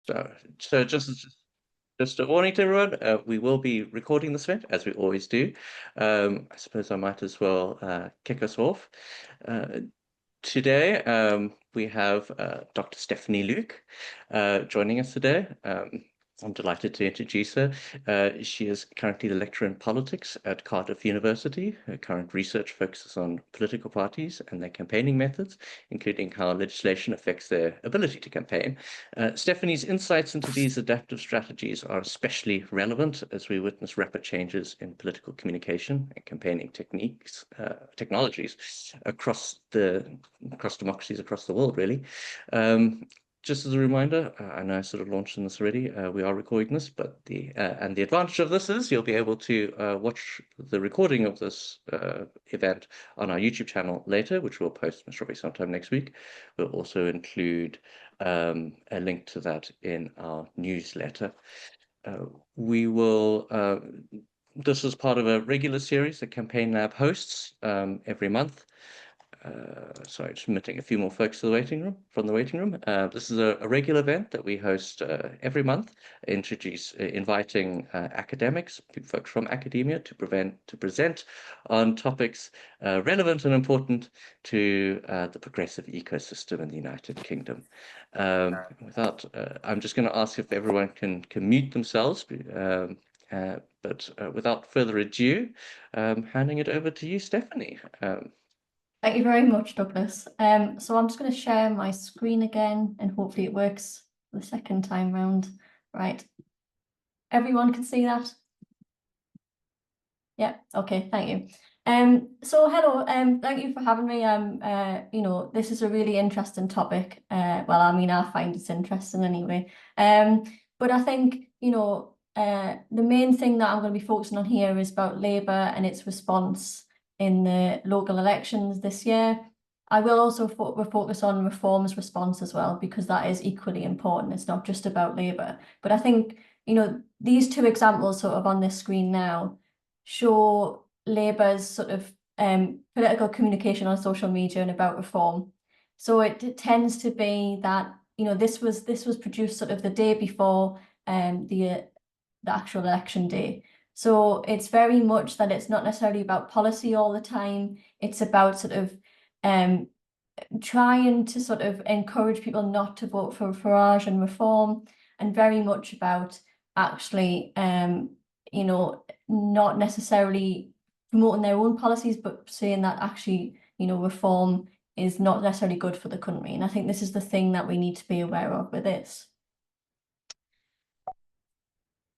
So just a warning to everyone, we will be recording this event, as we always do. I suppose I might as well kick us off. Today, we have Dr. Stephanie Luke joining us today. I'm delighted to introduce her. She is currently the lecturer in politics at Cardiff University. Her current research focuses on political parties and their campaigning methods, including how legislation affects their ability to campaign. Stephanie's insights into these adaptive strategies are especially relevant as we witness rapid changes in political communication and campaigning technologies across democracies across the world, really. Just as a reminder, I know I sort of launched in this already. We are recording this, but the advantage of this is you'll be able to watch the recording of this event on our YouTube channel later, which we'll post probably sometime next week. We'll also include a link to that in our newsletter. We will. This is part of a regular series that Campaign Lab hosts every month. Sorry, just admitting a few more folks to the waiting room. This is a regular event that we host every month, inviting academics, folks from academia, to present on topics relevant and important to the progressive ecosystem in the United Kingdom. I'm just going to ask if everyone can mute themselves. But without further ado, handing it over to you, Stephanie. Thank you very much, Douglas. So I'm just going to share my screen again, and hopefully it works the second time round. Right. Everyone can see that? Yeah, okay, thank you. So hello, thank you for having me. This is a really interesting topic. Well, I mean, I find it's interesting anyway. But I think, the main thing that I'm going to be focusing on here is about Labour and its response in the local elections this year. I will also focus on Reform's response as well, because that is equally important. It's not just about Labour. But I think, these two examples sort of on this screen now show Labour's sort of political communication on social media and about reform. So it tends to be that, this was produced sort of the day before the actual election day. So it's very much that it's not necessarily about policy all the time. It's about sort of trying to sort of encourage people not to vote for Farage and Reform, and very much about actually, not necessarily promoting their own policies, but saying that actually, Reform is not necessarily good for the country. And I think this is the thing that we need to be aware of with this.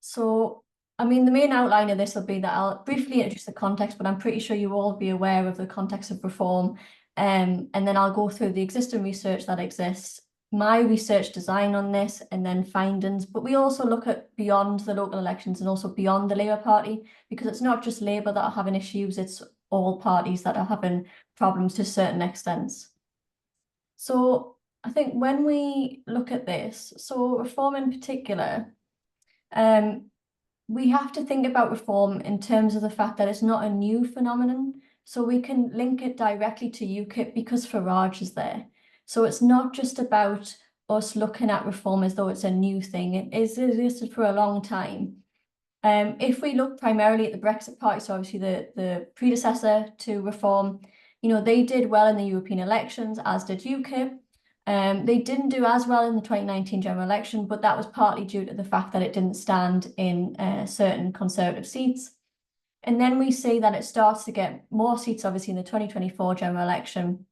So, I mean, the main outline of this will be that I'll briefly introduce the context, but I'm pretty sure you all be aware of the context of Reform. And then I'll go through the existing research that exists, my research design on this, and then findings. But we also look at beyond the local elections and also beyond the Labour Party, because it's not just Labour that are having issues, it's all parties that are having problems to certain extents. So I think when we look at this, so Reform in particular, we have to think about Reform in terms of the fact that it's not a new phenomenon. So we can link it directly to UKIP because Farage is there. So it's not just about us looking at Reform as though it's a new thing. It has existed for a long time. If we look primarily at the Brexit Party, so obviously the predecessor to Reform, they did well in the European elections, as did UKIP. They didn't do as well in the 2019 general election, but that was partly due to the fact that it didn't stand in certain Conservative seats. And then we see that it starts to get more seats, obviously, in the 2024 general election.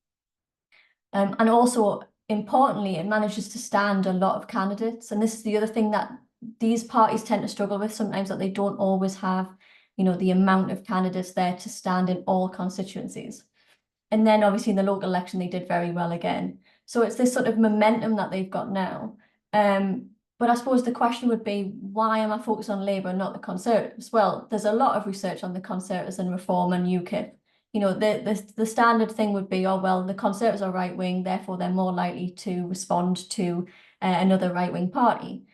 And also, importantly, it manages to stand a lot of candidates. And this is the other thing that these parties tend to struggle with sometimes, that they don't always have, the amount of candidates there to stand in all constituencies. And then obviously in the local election, they did very well again. So it's this sort of momentum that they've got now. But I suppose the question would be, why am I focused on Labour and not the Conservatives? Well, there's a lot of research on the Conservatives and Reform and UKIP. The standard thing would be, oh, well, the Conservatives are right-wing, therefore they're more likely to respond to another right-wing party.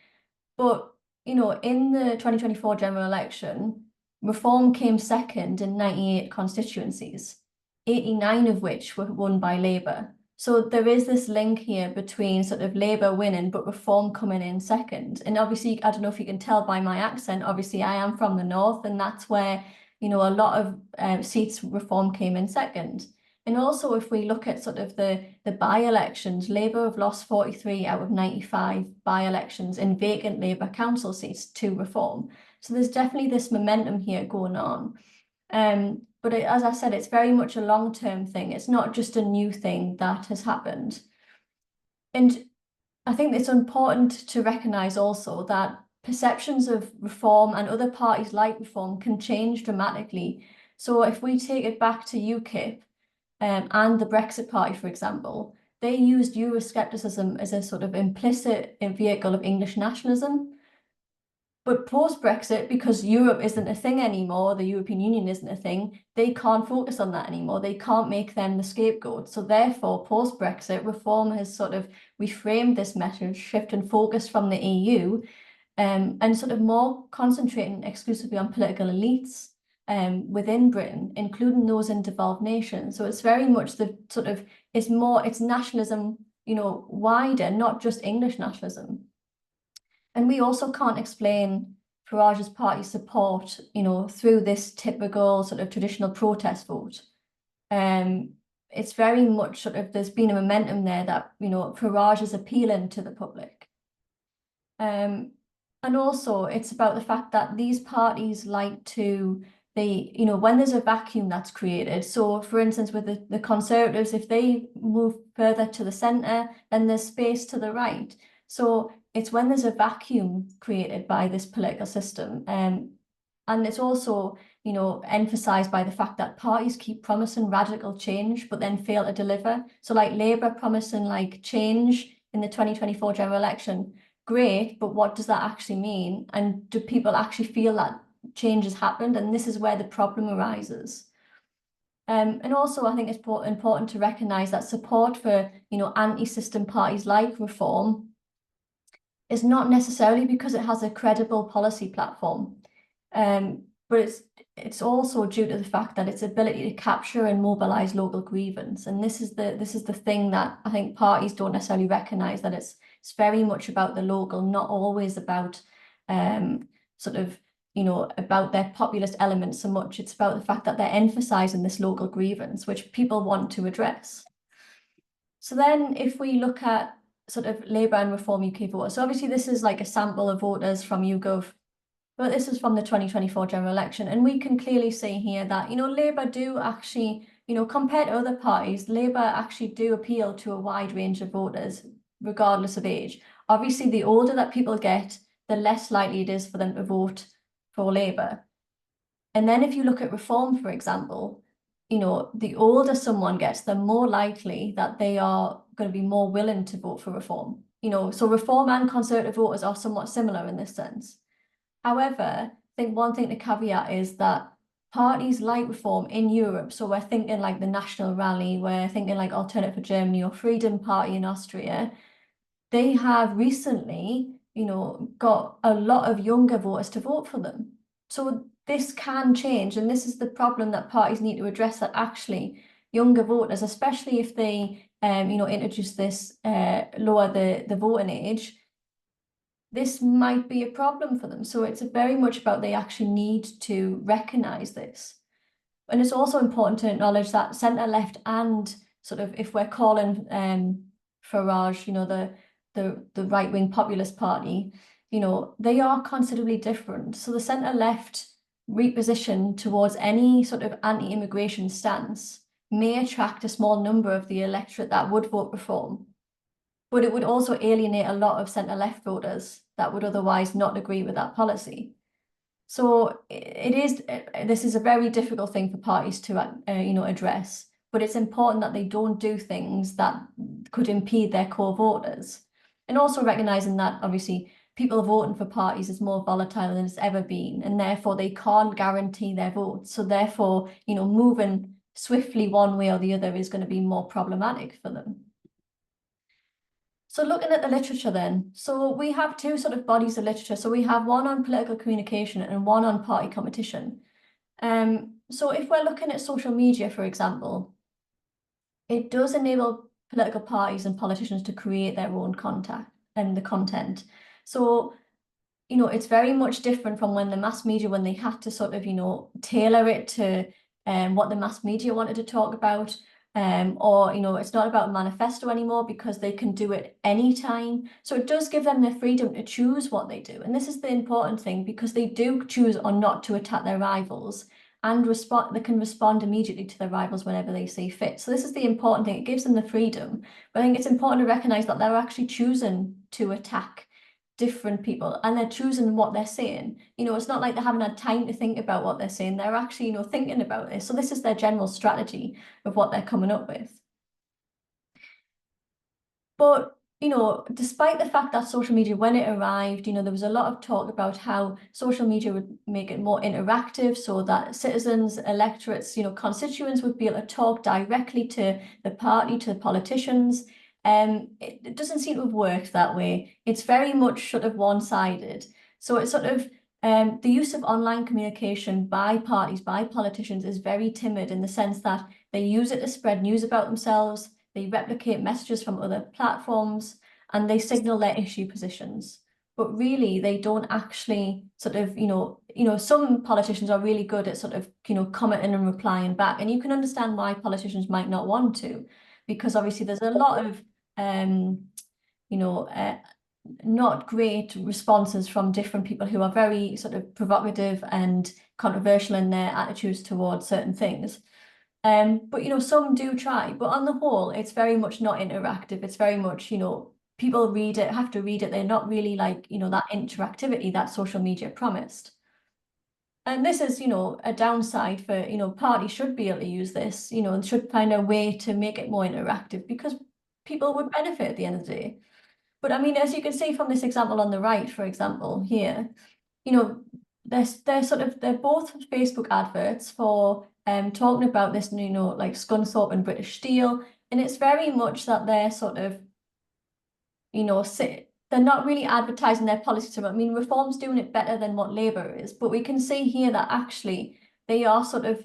But, in the 2024 general election, Reform came second in 98 constituencies, 89 of which were won by Labour. So there is this link here between sort of Labour winning, but Reform coming in second. And obviously, I don't know if you can tell by my accent, obviously I am from the north, and that's where, a lot of seats Reform came in second. And also, if we look at sort of the by-elections, Labour have lost 43 out of 95 by-elections in vacant Labour council seats to Reform. So there's definitely this momentum here going on. But as I said, it's very much a long-term thing. It's not just a new thing that has happened. And I think it's important to recognise also that perceptions of Reform and other parties like Reform can change dramatically. So if we take it back to UKIP and the Brexit Party, for example, they used Euroscepticism as a sort of implicit vehicle of English nationalism. But post-Brexit, because Europe isn't a thing anymore, the European Union isn't a thing, they can't focus on that anymore. They can't make them the scapegoat. So therefore, post-Brexit, Reform has sort of reframed this message, shifting focus from the EU and sort of more concentrating exclusively on political elites within Britain, including those in devolved nations. So it's very much the sort of, it's nationalism, wider, not just English nationalism. And we also can't explain Farage's party support, through this typical sort of traditional protest vote. It's very much sort of, there's been a momentum there that, Farage is appealing to the public. And also it's about the fact that these parties like to, when there's a vacuum that's created. So for instance, with the Conservatives, if they move further to the centre, then there's space to the right. So it's when there's a vacuum created by this political system. And it's also, emphasised by the fact that parties keep promising radical change, but then fail to deliver. So like Labour promising like change in the 2024 general election, great, but what does that actually mean? And do people actually feel that change has happened? And this is where the problem arises. And also, I think it's important to recognise that support for, anti-system parties like Reform is not necessarily because it has a credible policy platform, but it's also due to the fact that its ability to capture and mobilise local grievance. And this is the thing that I think parties don't necessarily recognise, that it's very much about the local, not always about sort of, about their populist elements so much. It's about the fact that they're emphasising this local grievance, which people want to address. So then if we look at sort of Labour and Reform UK voters, so obviously this is like a sample of voters from YouGov, but this is from the 2024 general election. And we can clearly see here that, Labour do actually, compared to other parties, Labour actually do appeal to a wide range of voters, regardless of age. Obviously, the older that people get, the less likely it is for them to vote for Labour. And then if you look at Reform, for example, the older someone gets, the more likely that they are going to be more willing to vote for Reform. So Reform and Conservative voters are somewhat similar in this sense. However, I think one thing to caveat is that parties like Reform in Europe, so we're thinking like the National Rally, we're thinking like Alternative for Germany or Freedom Party in Austria, they have recently, got a lot of younger voters to vote for them. So this can change, and this is the problem that parties need to address, that actually younger voters, especially if they, introduce this, lower the voting age, this might be a problem for them. So it's very much about they actually need to recognise this. And it's also important to acknowledge that centre-left and sort of, if we're calling Farage, the right-wing populist party, they are considerably different. So the centre-left reposition towards any sort of anti-immigration stance may attract a small number of the electorate that would vote Reform, but it would also alienate a lot of centre-left voters that would otherwise not agree with that policy. So this is a very difficult thing for parties to, address, but it's important that they don't do things that could impede their core voters. And also recognising that obviously people voting for parties is more volatile than it's ever been, and therefore they can't guarantee their votes. So therefore, moving swiftly one way or the other is going to be more problematic for them. So looking at the literature then, so we have two sort of bodies of literature. So we have one on political communication and one on party competition. So if we're looking at social media, for example, it does enable political parties and politicians to create their own content and the content. So, you know, it's very much different from when the mass media, when they had to sort of, you know, tailor it to what the mass media wanted to talk about. Or, you know, it's not about a manifesto anymore because they can do it anytime. So it does give them the freedom to choose what they do. And this is the important thing, because they do choose or not to attack their rivals and respond. They can respond immediately to their rivals whenever they see fit. So this is the important thing. It gives them the freedom. But I think it's important to recognize that they're actually choosing to attack different people, and they're choosing what they're saying. You know, it's not like they haven't had time to think about what they're saying. They're actually, you know, thinking about this. So this is their general strategy of what they're coming up with. But, you know, despite the fact that social media, when it arrived, you know, there was a lot of talk about how social media would make it more interactive so that citizens, electorates, you know, constituents would be able to talk directly to the party, to the politicians. It doesn't seem to have worked that way. It's very much sort of one-sided. So it's sort of the use of online communication by parties, by politicians, is very timid in the sense that they use it to spread news about themselves. They replicate messages from other platforms, and they signal their issue positions. But really, they don't actually sort of, you know, some politicians are really good at sort of, you know, commenting and replying back. And you can understand why politicians might not want to, because obviously there's a lot of, you know, not great responses from different people who are very sort of provocative and controversial in their attitudes towards certain things. But, you know, some do try, but on the whole, it's very much not interactive. It's very much, you know, people read it, have to read it. They're not really like, you know, that interactivity that social media promised. And this is, you know, a downside for, you know, parties should be able to use this, you know, and should find a way to make it more interactive, because people would benefit at the end of the day. But I mean, as you can see from this example on the right, for example, here, you know, they're both Facebook adverts for talking about this, you know, like Scunthorpe and British Steel, and it's very much that they're sort of, you know, they're not really advertising their policies. I mean, Reform's doing it better than what Labour is, but we can see here that actually they are sort of,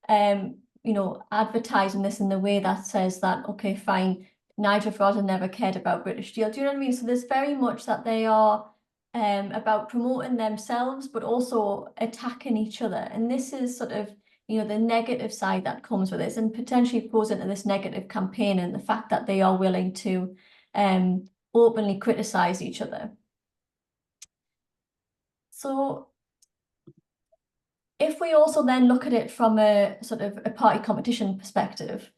you know, advertising this in the way that says that, okay, fine, Nigel Farage never cared about British Steel. Do you know what I mean? So there's very much that they are about promoting themselves, but also attacking each other. And this is sort of, you know, the negative side that comes with this, and potentially goes into this negative campaign, and the fact that they are willing to openly criticize each other. So if we also then look at it from a sort of a party competition perspective,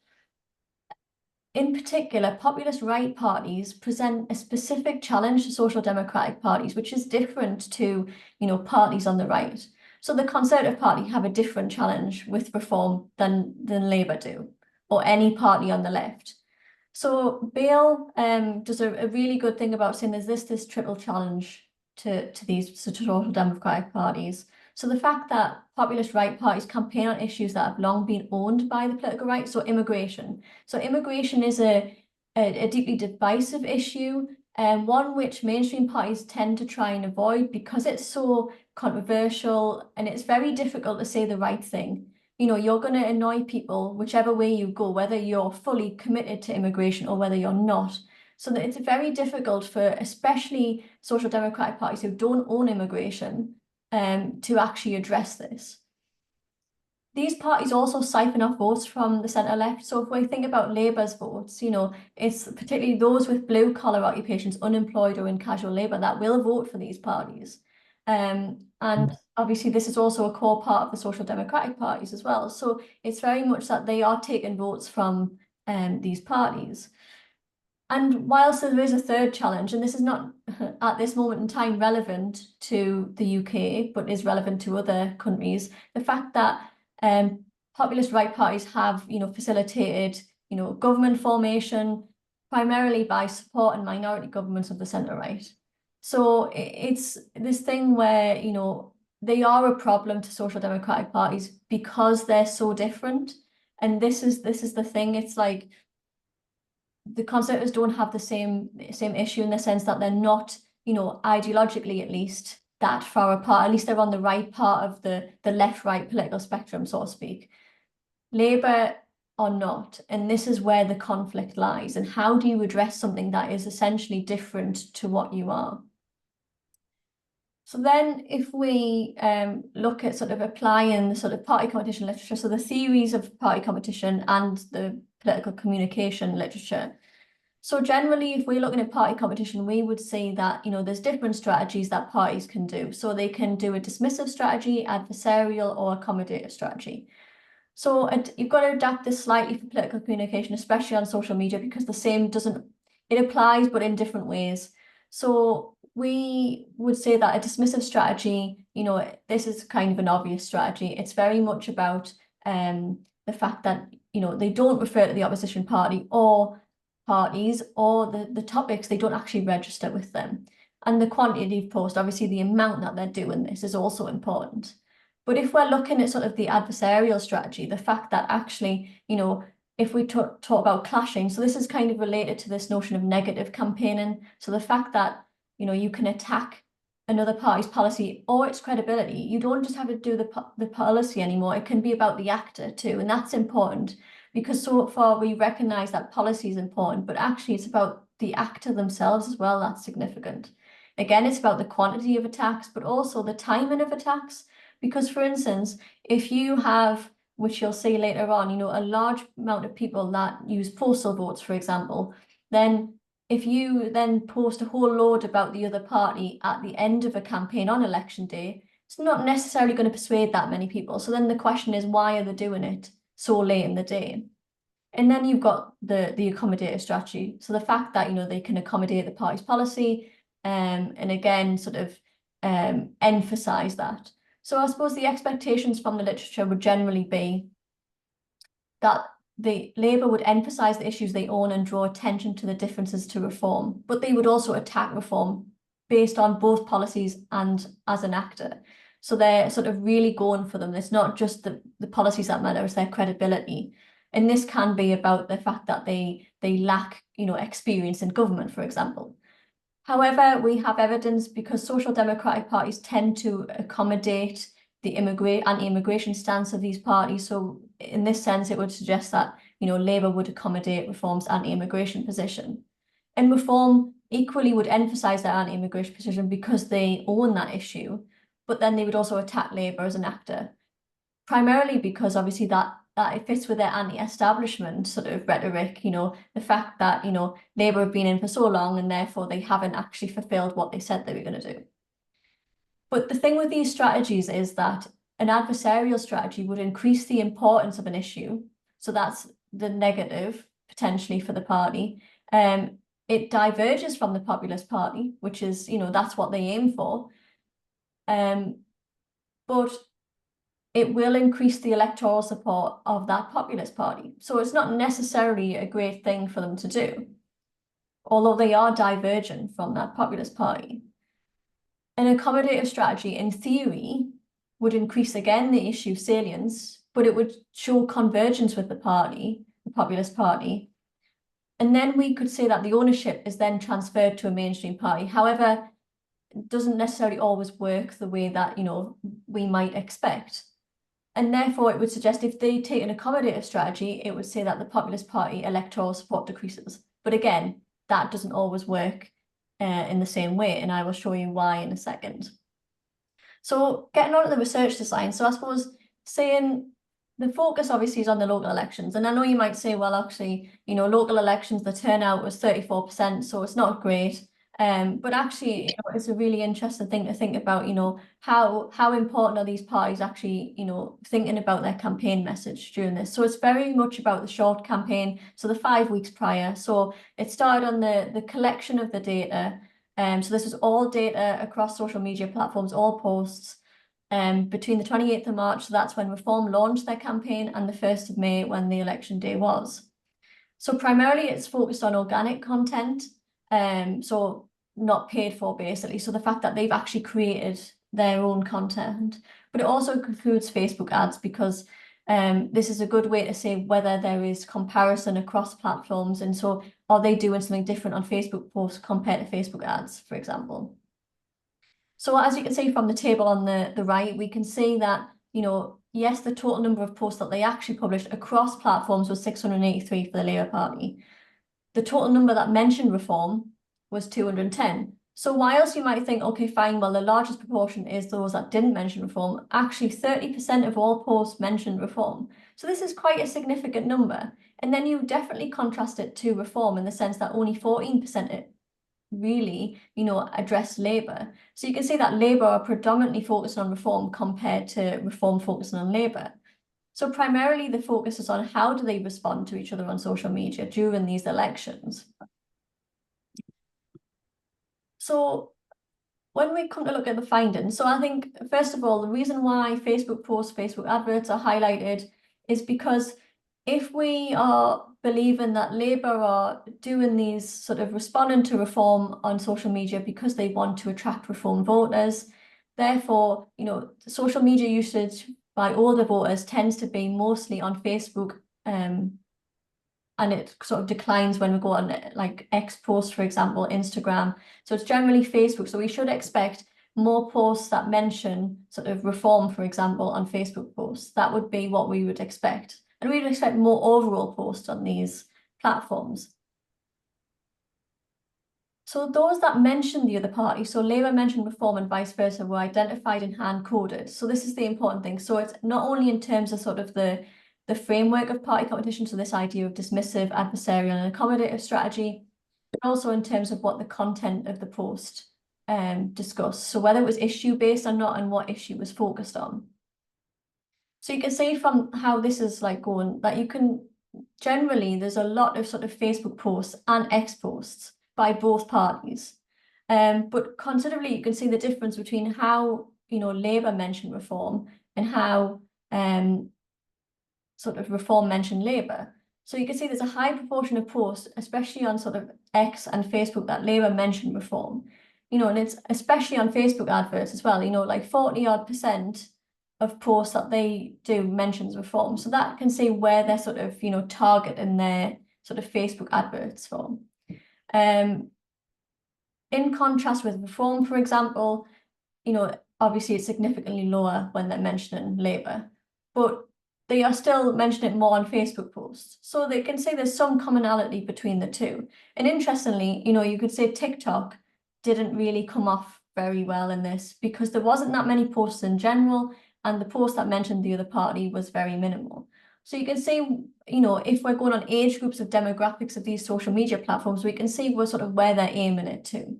in particular, populist right parties present a specific challenge to social democratic parties, which is different to, you know, parties on the right. So the Conservative Party have a different challenge with reform than Labour do, or any party on the left. So Bale does a really good thing about saying there's this triple challenge to these social democratic parties. So the fact that populist right parties campaign on issues that have long been owned by the political right, so immigration. So immigration is a deeply divisive issue, and one which mainstream parties tend to try and avoid because it's so controversial and it's very difficult to say the right thing. You know, you're going to annoy people whichever way you go, whether you're fully committed to immigration or whether you're not. So that it's very difficult for especially social democratic parties who don't own immigration to actually address this. These parties also siphon off votes from the centre left. So if we think about Labour's votes, you know, it's particularly those with blue collar occupations, unemployed or in casual labour, that will vote for these parties. And obviously this is also a core part of the social democratic parties as well. So it's very much that they are taking votes from these parties. And whilst there is a third challenge, and this is not at this moment in time relevant to the UK, but is relevant to other countries, the fact that populist right parties have, you know, facilitated, you know, government formation primarily by supporting minority governments of the centre right. So it's this thing where, you know, they are a problem to social democratic parties because they're so different. And this is the thing. It's like the Conservatives don't have the same issue in the sense that they're not, you know, ideologically at least that far apart. At least they're on the right part of the left-right political spectrum, so to speak. Labour or not? And this is where the conflict lies. And how do you address something that is essentially different to what you are? So then if we look at sort of applying the sort of party competition literature, so the theories of party competition and the political communication literature. So generally, if we're looking at party competition, we would say that, there's different strategies that parties can do. So they can do a dismissive strategy, adversarial, or accommodative strategy. So you've got to adapt this slightly for political communication, especially on social media, because the same it applies, but in different ways. So we would say that a dismissive strategy, this is kind of an obvious strategy. It's very much about the fact that, they don't refer to the opposition party or parties or the topics, they don't actually register with them. And the quantity of post, obviously the amount that they're doing this is also important. But if we're looking at sort of the adversarial strategy, the fact that actually, if we talk about clashing, so this is kind of related to this notion of negative campaigning. So the fact that, you can attack another party's policy or its credibility. You don't just have to do the policy anymore. It can be about the actor too. And that's important because so far we recognize that policy is important, but actually it's about the actor themselves as well. That's significant. Again, it's about the quantity of attacks, but also the timing of attacks. Because for instance, if you have, which you'll see later on, a large amount of people that use postal votes, for example, then if you then post a whole load about the other party at the end of a campaign on election day, it's not necessarily going to persuade that many people. So then the question is, why are they doing it so late in the day? And then you've got the accommodative strategy. So the fact that, they can accommodate the party's policy, and again, sort of emphasize that. So I suppose the expectations from the literature would generally be that the Labour would emphasise the issues they own and draw attention to the differences to reform, but they would also attack reform based on both policies and as an actor. So they're sort of really going for them. It's not just the policies that matter, it's their credibility. And this can be about the fact that they lack, experience in government, for example. However, we have evidence because social democratic parties tend to accommodate the anti-immigration stance of these parties. So in this sense, it would suggest that, Labour would accommodate Reform's anti-immigration position. And Reform equally would emphasise their anti-immigration position because they own that issue, but then they would also attack Labour as an actor, primarily because obviously that it fits with their anti-establishment sort of rhetoric, the fact that, Labour have been in for so long and therefore they haven't actually fulfilled what they said they were going to do. But the thing with these strategies is that an adversarial strategy would increase the importance of an issue. So that's the negative potentially for the party. It diverges from the populist party, which is, that's what they aim for. But it will increase the electoral support of that populist party. So it's not necessarily a great thing for them to do, although they are divergent from that populist party. An accommodative strategy, in theory, would increase again the issue salience, but it would show convergence with the populist party. And then we could say that the ownership is then transferred to a mainstream party. However, it doesn't necessarily always work the way that, we might expect. And therefore, it would suggest if they take an accommodative strategy, it would say that the populist party electoral support decreases. But again, that doesn't always work in the same way, and I will show you why in a second. So getting on to the research design, so I suppose saying the focus obviously is on the local elections, and I know you might say, well, actually, local elections, the turnout was 34%, so it's not great. But actually, it's a really interesting thing to think about, how important are these parties actually, thinking about their campaign message during this. So it's very much about the short campaign, so the 5 weeks prior. So it started on the collection of the data. So this is all data across social media platforms, all posts. Between the 28th of March, so that's when Reform launched their campaign, and the 1st of May, when the election day was. So primarily it's focused on organic content. So not paid for, basically. So the fact that they've actually created their own content, but it also includes Facebook ads, because this is a good way to say whether there is comparison across platforms. And so are they doing something different on Facebook posts compared to Facebook ads, for example? So as you can see from the table on the right, we can see that, yes, the total number of posts that they actually published across platforms was 683 for the Labour Party. The total number that mentioned reform was 210. So whilst you might think, okay, fine, well, the largest proportion is those that didn't mention reform, actually 30% of all posts mentioned reform. So this is quite a significant number. And then you definitely contrast it to reform in the sense that only 14% really, address Labour. So you can see that Labour are predominantly focused on reform compared to reform focusing on Labour. So primarily the focus is on how do they respond to each other on social media during these elections. So when we come to look at the findings, so I think, first of all, the reason why Facebook posts, Facebook adverts are highlighted is because if we are believing that Labour are doing these sort of responding to reform on social media because they want to attract reform voters, therefore, social media usage by older voters tends to be mostly on Facebook, and it sort of declines when we go on like X posts, for example, Instagram. So it's generally Facebook. So we should expect more posts that mention sort of reform, for example, on Facebook posts. That would be what we would expect. And we would expect more overall posts on these platforms. So those that mentioned the other party, so Labour mentioned reform and vice versa, were identified and hand-coded. So this is the important thing. So it's not only in terms of sort of the framework of party competition, so this idea of dismissive, adversarial, and accommodative strategy, but also in terms of what the content of the post discussed. So whether it was issue-based or not, and what issue was focused on. So you can see from how this is like going that you can generally, there's a lot of sort of Facebook posts and X posts by both parties. But considerably, you can see the difference between how, Labour mentioned reform and how sort of reform mentioned Labour. So you can see there's a high proportion of posts, especially on sort of X and Facebook, that Labour mentioned reform. And it's especially on Facebook adverts as well, like 40-odd% of posts that they do mentions reform. So that can see where they're sort of, targeting their sort of Facebook adverts from. In contrast with reform, for example, obviously it's significantly lower when they're mentioning Labour, but they are still mentioning it more on Facebook posts. So they can say there's some commonality between the two. And interestingly, you could say TikTok didn't really come off very well in this because there wasn't that many posts in general, and the post that mentioned the other party was very minimal. So you can see, if we're going on age groups of demographics of these social media platforms, we can see sort of where they're aiming it to.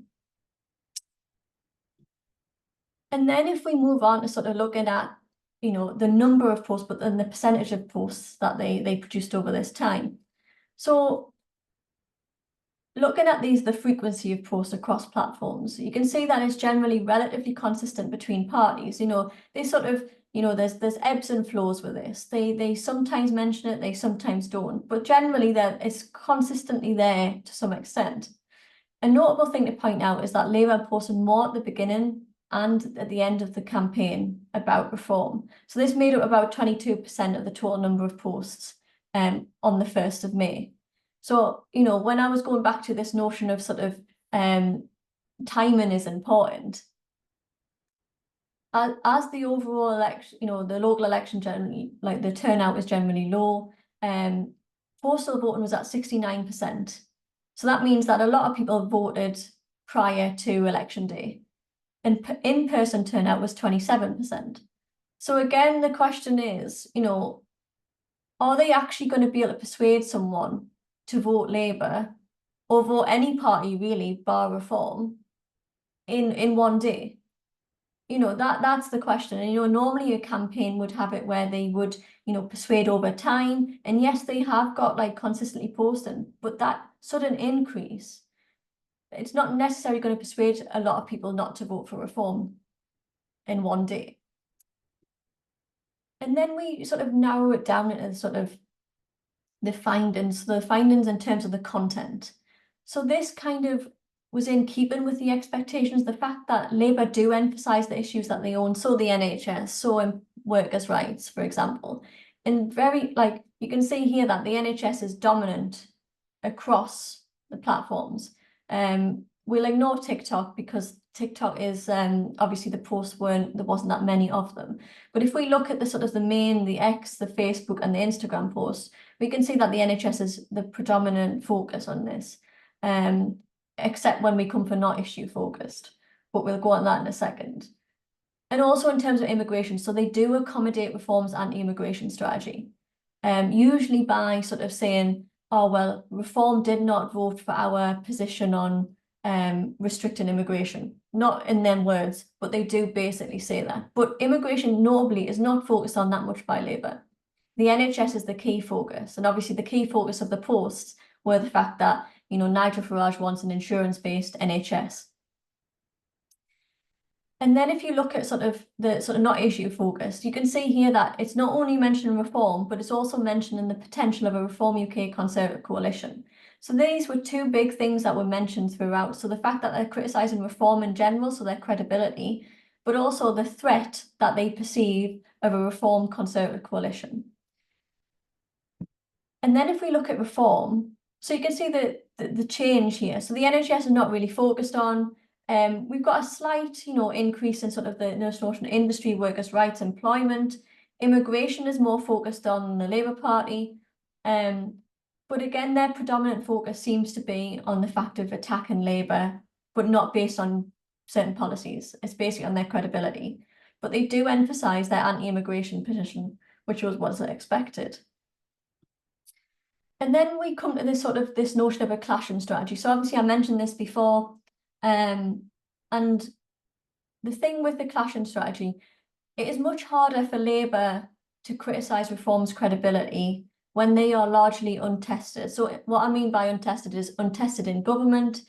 And then if we move on to sort of looking at, the number of posts, but then the percentage of posts that they produced over this time. So looking at the frequency of posts across platforms, you can see that it's generally relatively consistent between parties. They sort of, there's ebbs and flows with this. They sometimes mention it, they sometimes don't, but generally it's consistently there to some extent. A notable thing to point out is that Labour posted more at the beginning and at the end of the campaign about reform. So this made up about 22% of the total number of posts on the 1st of May. So, when I was going back to this notion of sort of timing is important, as the overall election, the local election generally, like the turnout is generally low, postal voting was at 69%. So that means that a lot of people voted prior to election day. And in-person turnout was 27%. So again, the question is, are they actually going to be able to persuade someone to vote Labour or vote any party really, bar reform, in one day? That's the question. And normally a campaign would have it where they would, persuade over time. And yes, they have got like consistently posting, but that sudden increase, it's not necessarily going to persuade a lot of people not to vote for reform in one day. And then we sort of narrow it down into sort of the findings in terms of the content. So this kind of was in keeping with the expectations, the fact that Labour do emphasise the issues that they own, so the NHS, so workers' rights, for example. And you can see here that the NHS is dominant across the platforms. We'll ignore TikTok because TikTok is obviously there wasn't that many of them. But if we look at the sort of the X, the Facebook and the Instagram posts, we can see that the NHS is the predominant focus on this, except when we come for not issue focused. But we'll go on that in a second. And also in terms of immigration, so they do accommodate reforms anti-immigration strategy, usually by sort of saying, oh, well, reform did not vote for our position on restricting immigration. Not in them words, but they do basically say that. But immigration notably is not focused on that much by Labour. The NHS is the key focus, and obviously the key focus of the posts were the fact that, you know, Nigel Farage wants an insurance-based NHS. And then if you look at sort of the not issue focused, you can see here that it's not only mentioning reform, but it's also mentioning the potential of a Reform UK Conservative coalition. So these were two big things that were mentioned throughout. So the fact that they're criticising reform in general, so their credibility, but also the threat that they perceive of a Reform Conservative coalition. And then if we look at reform, so you can see the change here. So the NHS is not really focused on. We've got a slight, you know, increase in sort of the notion of industry, workers' rights, employment. Immigration is more focused on the Labour Party. But again, their predominant focus seems to be on the fact of attacking Labour, but not based on certain policies. It's basically on their credibility. But they do emphasise their anti-immigration position, which was what was expected. And then we come to this notion of a clashing strategy. So obviously I mentioned this before. And the thing with the clashing strategy, it is much harder for Labour to criticise reform's credibility when they are largely untested. So what I mean by untested is untested in government,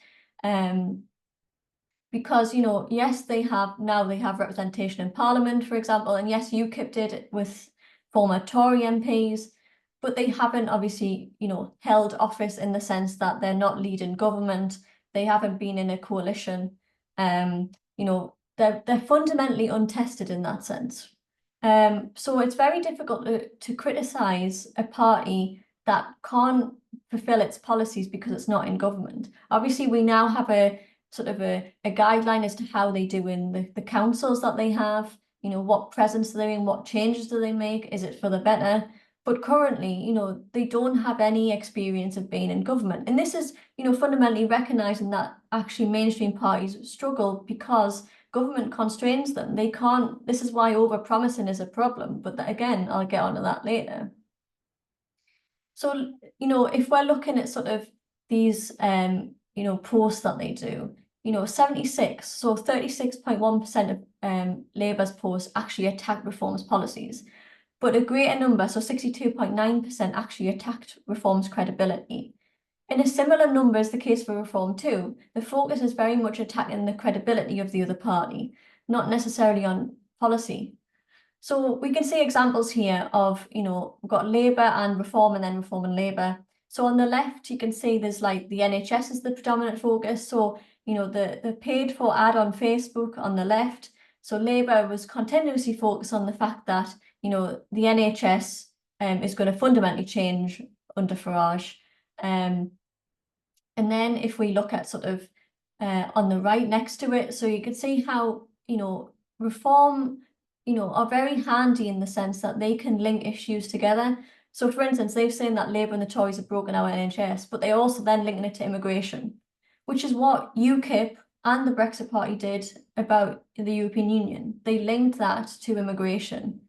because, you know, yes, they have representation in Parliament, for example, and yes, UKIP did it with former Tory MPs, but they haven't obviously, you know, held office in the sense that they're not leading government. They haven't been in a coalition. You know, they're fundamentally untested in that sense. So it's very difficult to criticise a party that can't fulfil its policies because it's not in government. Obviously, we now have a sort of a guideline as to how they do in the councils that they have, you know, what presence they're in, what changes do they make, is it for the better? But currently, you know, they don't have any experience of being in government. And this is, you know, fundamentally recognising that actually mainstream parties struggle because government constrains them. They can't, this is why over-promising is a problem. But again, I'll get onto that later. So, you know, if we're looking at sort of these, you know, posts that they do, you know, 36.1% of Labour's posts actually attack reform's policies. But a greater number, so 62.9%, actually attacked reform's credibility. In a similar number is the case for reform too. The focus is very much attacking the credibility of the other party, not necessarily on policy. So we can see examples here of, you know, we've got Labour and reform and then reform and Labour. So on the left, you can see there's like the NHS is the predominant focus. So, you know, the paid for ad on Facebook on the left. So Labour was continuously focused on the fact that, you know, the NHS is going to fundamentally change under Farage. And then if we look at sort of on the right next to it, so you can see how, you know, reform, you know, are very handy in the sense that they can link issues together. So for instance, they've said that Labour and the Tories have broken our NHS, but they're also then linking it to immigration, which is what UKIP and the Brexit Party did about the European Union. They linked that to immigration.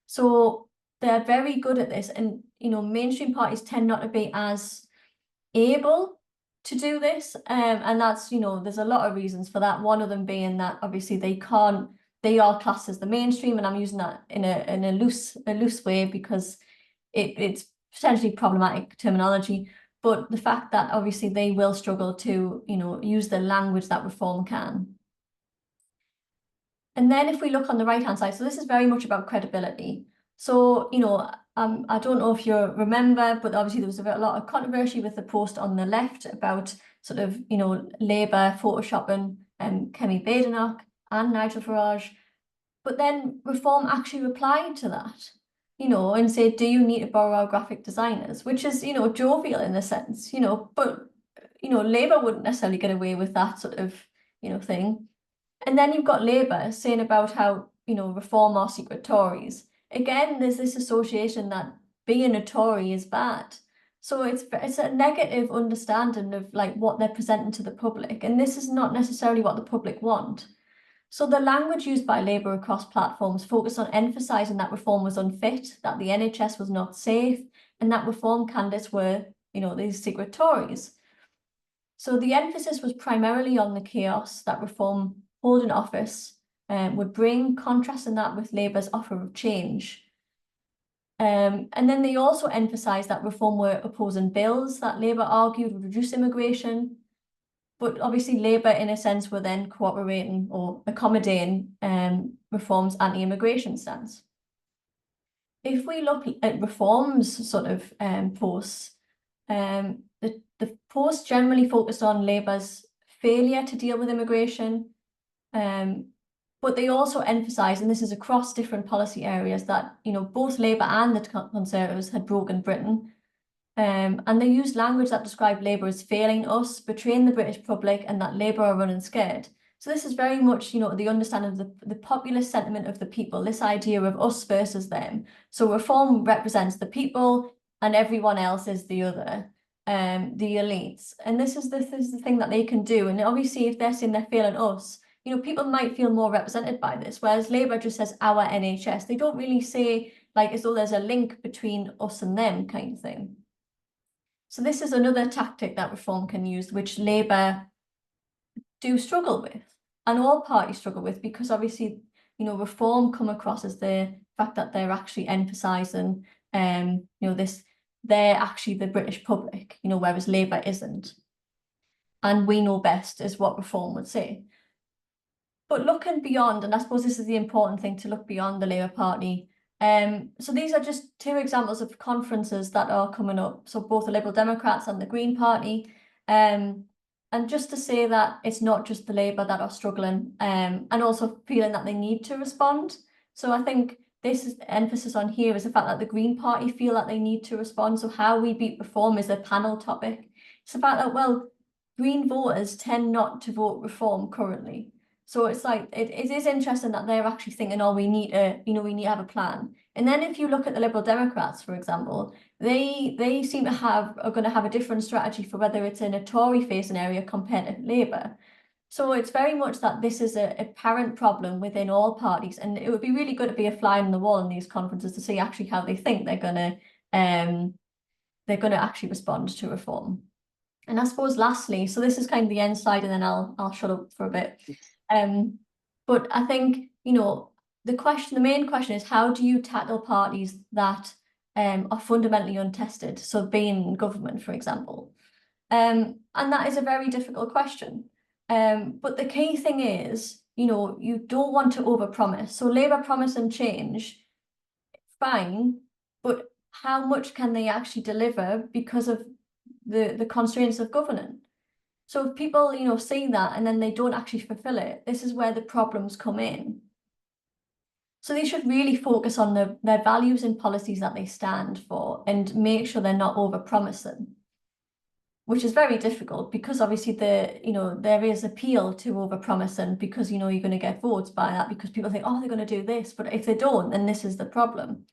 So they're very good at this. And, you know, mainstream parties tend not to be as able to do this. And that's, you know, there's a lot of reasons for that. One of them being that obviously they are classed as the mainstream, and I'm using that in a loose way because it's potentially problematic terminology. But the fact that obviously they will struggle to, you know, use the language that reform can. And then if we look on the right-hand side, so this is very much about credibility. So, you know, I don't know if you remember, but obviously there was a lot of controversy with the post on the left about sort of, you know, Labour photoshopping Kemi Badenoch and Nigel Farage. But then Reform actually replied to that, you know, and said, do you need to borrow our graphic designers? Which is, you know, jovial in a sense, you know, but, you know, Labour wouldn't necessarily get away with that sort of, you know, thing. And then you've got Labour saying about how, reform are secret Tories. Again, there's this association that being a Tory is bad. So it's a negative understanding of like what they're presenting to the public. And this is not necessarily what the public want. So the language used by Labour across platforms focused on emphasising that reform was unfit, that the NHS was not safe, and that reform candidates were, these secret Tories. So the emphasis was primarily on the chaos that reform holding office would bring, contrasting that with Labour's offer of change. And then they also emphasised that reform were opposing bills that Labour argued would reduce immigration, but obviously Labour, in a sense, were then cooperating or accommodating reform's anti-immigration stance. If we look at reform's sort of posts, the posts generally focused on Labour's failure to deal with immigration, but they also emphasise, and this is across different policy areas, that both Labour and the Conservatives had broken Britain. And they used language that described Labour as failing us, betraying the British public, and that Labour are running scared. So this is very much, the understanding of the populist sentiment of the people, this idea of us versus them. So reform represents the people and everyone else is the other, the elites. And this is the thing that they can do. And obviously, if they're saying they're failing us, people might feel more represented by this, whereas Labour just says our NHS. They don't really say like as though there's a link between us and them kind of thing. So this is another tactic that reform can use, which Labour do struggle with, and all parties struggle with, because obviously, reform come across as the fact that they're actually emphasising, this, they're actually the British public, whereas Labour isn't. And we know best is what reform would say. But looking beyond, and I suppose this is the important thing, to look beyond the Labour Party. So these are just two examples of conferences that are coming up. So both the Liberal Democrats and the Green Party. And just to say that it's not just the Labour that are struggling, and also feeling that they need to respond. So I think this is the emphasis on here is the fact that the Green Party feel that they need to respond. So how we beat reform is a panel topic. It's the fact that, well, Green voters tend not to vote reform currently. So it's like it is interesting that they're actually thinking, oh, we need to have a plan. And then if you look at the Liberal Democrats, for example, they seem to are going to have a different strategy for whether it's in a Tory facing area compared to Labour. So it's very much that this is a apparent problem within all parties, and it would be really good to be a fly on the wall in these conferences to see actually how they think they're gonna actually respond to reform. And I suppose lastly, so this is kind of the end slide, and then I'll shut up for a bit. But I think, the main question is, how do you tackle parties that are fundamentally untested? So being in government, for example. And that is a very difficult question. But the key thing is, you don't want to overpromise. So Labour promising change, fine, but how much can they actually deliver because of the constraints of governing? So if people, see that and then they don't actually fulfill it, this is where the problems come in. So they should really focus on their values and policies that they stand for and make sure they're not over-promising, which is very difficult because obviously there is appeal to over-promising because, you're going to get votes by that because people think, oh, they're going to do this. But if they don't, then this is the problem.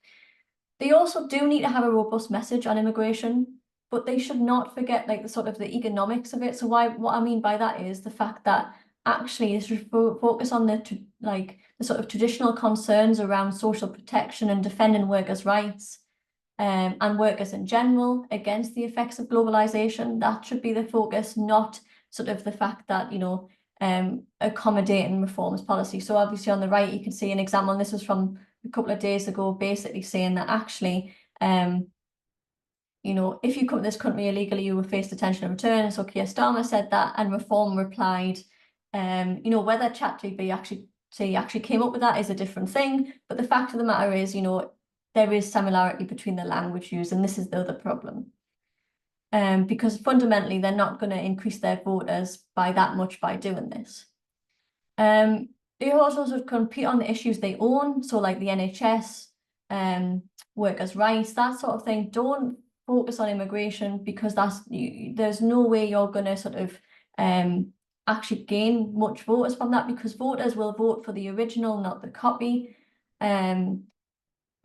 They also do need to have a robust message on immigration, but they should not forget like the economics of it. So what I mean by that is the fact that actually they should focus on the sort of traditional concerns around social protection and defending workers' rights, and workers in general against the effects of globalization. That should be the focus, not sort of the fact that accommodating reforms policy. So obviously on the right you can see an example, and this was from a couple of days ago, basically saying that actually if you come to this country illegally, you will face detention and return. So Keir Starmer said that, and Reform replied, whether ChatGPT actually came up with that is a different thing. But the fact of the matter is, there is similarity between the language used, and this is the other problem. Because fundamentally, they're not going to increase their voters by that much by doing this. They also sort of compete on the issues they own, so like the NHS, workers' rights, that sort of thing. Don't focus on immigration because there's no way you're going to sort of actually gain much voters from that, because voters will vote for the original, not the copy.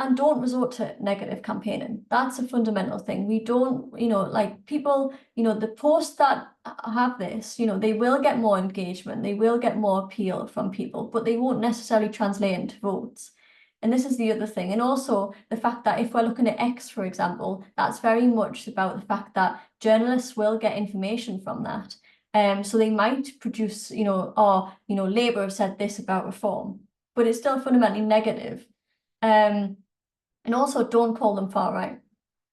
And don't resort to negative campaigning. That's a fundamental thing. We don't, like people, the posts that have this, they will get more engagement, they will get more appeal from people, but they won't necessarily translate into votes. And this is the other thing. And also the fact that if we're looking at X, for example, that's very much about the fact that journalists will get information from that. So they might produce, Labour have said this about reform, but it's still fundamentally negative. And also don't call them far right.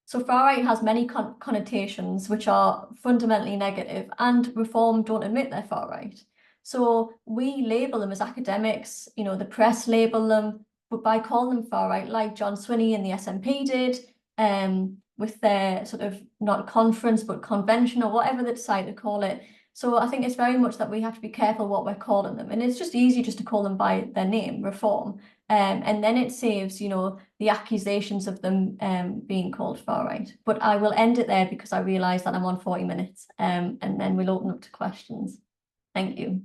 So far right has many connotations which are fundamentally negative, and reform don't admit they're far right. So we label them as academics, the press label them, but by calling them far right, like John Swinney and the SNP did, with their sort of not conference but convention or whatever they decide to call it. So I think it's very much that we have to be careful what we're calling them, and it's just easy just to call them by their name, reform. And then it saves, the accusations of them being called far right. But I will end it there because I realise that I'm on 40 minutes, and then we'll open up to questions. Thank you.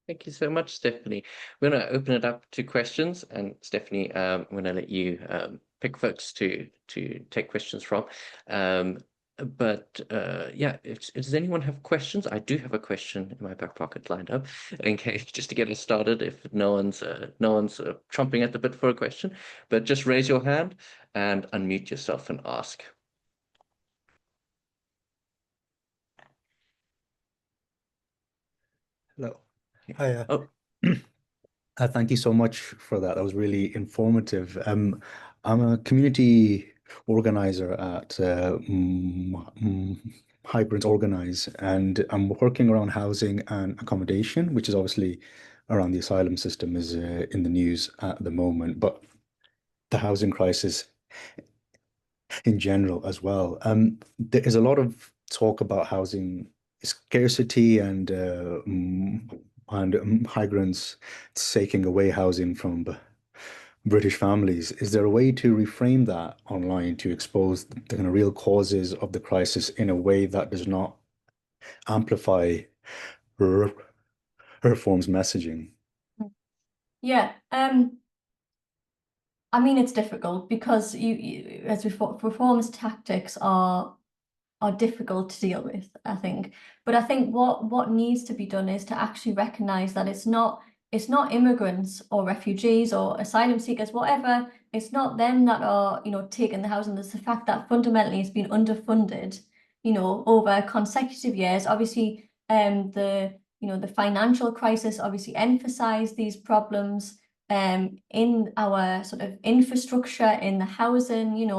Thank you so much, Stephanie. We're going to open it up to questions, and Stephanie, I'm going to let you pick folks to take questions from. Yeah, does anyone have questions? I do have a question in my back pocket lined up, in case, just to get us started, if no one's chomping at the bit for a question. But just raise your hand and unmute yourself and ask. Hello. Hi. Oh, Thank you so much for that. That was really informative. I'm a community organizer at Hybrids Organize, and I'm working around housing and accommodation, which is obviously around the asylum system is in the news at the moment, but the housing crisis in general as well. There is a lot of talk about housing scarcity and migrants taking away housing from British families. Is there a way to reframe that online to expose the kind of real causes of the crisis in a way that does not amplify reform's messaging? Yeah. I mean, it's difficult because as reform's tactics are difficult to deal with, I think. But I think what needs to be done is to actually recognise that it's not immigrants or refugees or asylum seekers, whatever. It's not them that are, taking the housing. There's the fact that fundamentally it's been underfunded, over consecutive years. Obviously, the financial crisis obviously emphasised these problems in our sort of infrastructure, in the housing,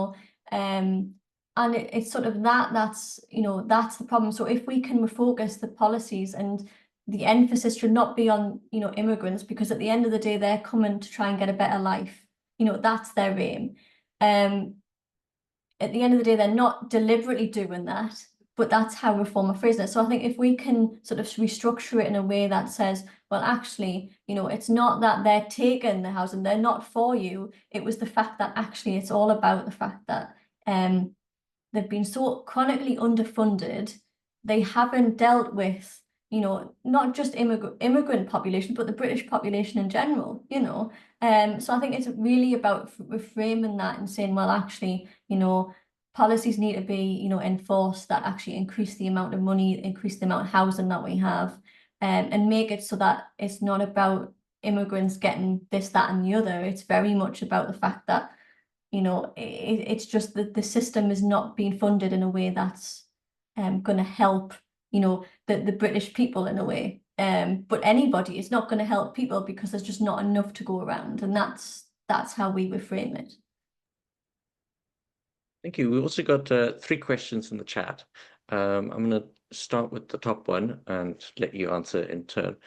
and it's sort of that's the problem. So if we can refocus the policies, and the emphasis should not be on immigrants, because at the end of the day they're coming to try and get a better life, that's their aim. At the end of the day they're not deliberately doing that, but that's how reform are phrasing it. So I think if we can sort of restructure it in a way that says, well, actually, it's not that they're taking the housing, they're not for you. It was the fact that actually it's all about the fact that they've been so chronically underfunded. They haven't dealt with, not just immigrant population, but the British population in general, So I think it's really about reframing that and saying, well, actually, policies need to be, enforced that actually increase the amount of money, increase the amount of housing that we have, and make it so that it's not about immigrants getting this, that, and the other. It's very much about the fact that it's just that the system is not being funded in a way that's going to help, the British people in a way. But anybody, it's not going to help people because there's just not enough to go around, and that's how we reframe it. thank you. We also got 3 questions in the chat. I'm going to start with the top one and let you answer in turn.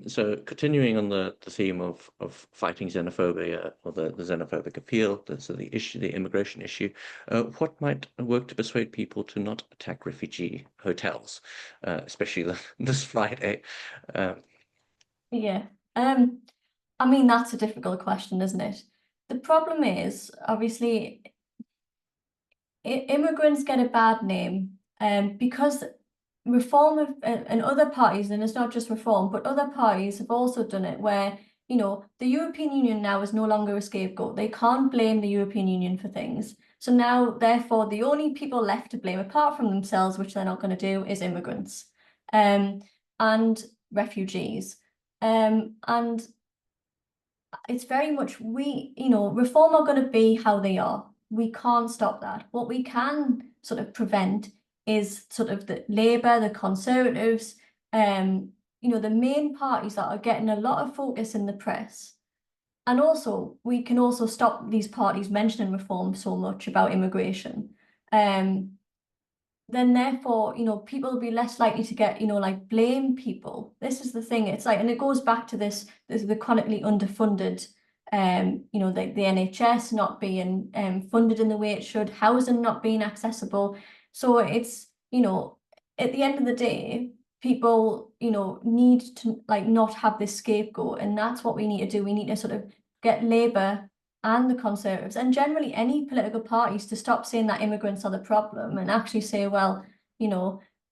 So continuing on the theme of fighting xenophobia, or the xenophobic appeal, the immigration issue, what might work to persuade people to not attack refugee hotels, especially this Friday? Yeah. I mean, that's a difficult question, isn't it? The problem is, obviously, immigrants get a bad name because Reform and other parties, and it's not just Reform, but other parties have also done it where, you know, the European Union now is no longer a scapegoat. They can't blame the European Union for things. So now, therefore, the only people left to blame, apart from themselves, which they're not going to do, is immigrants and refugees. And it's very much Reform are going to be how they are. We can't stop that. What we can sort of prevent is sort of the Labour, the Conservatives, the main parties that are getting a lot of focus in the press. And also, we can also stop these parties mentioning reform so much about immigration. Then therefore, people will be less likely to get, blame people. This is the thing. It's like, and it goes back to the chronically underfunded, the NHS not being funded in the way it should, housing not being accessible. So it's, at the end of the day, people, need to not have this scapegoat. And that's what we need to do. We need to sort of get Labour and the Conservatives and generally any political parties to stop saying that immigrants are the problem and actually say, well,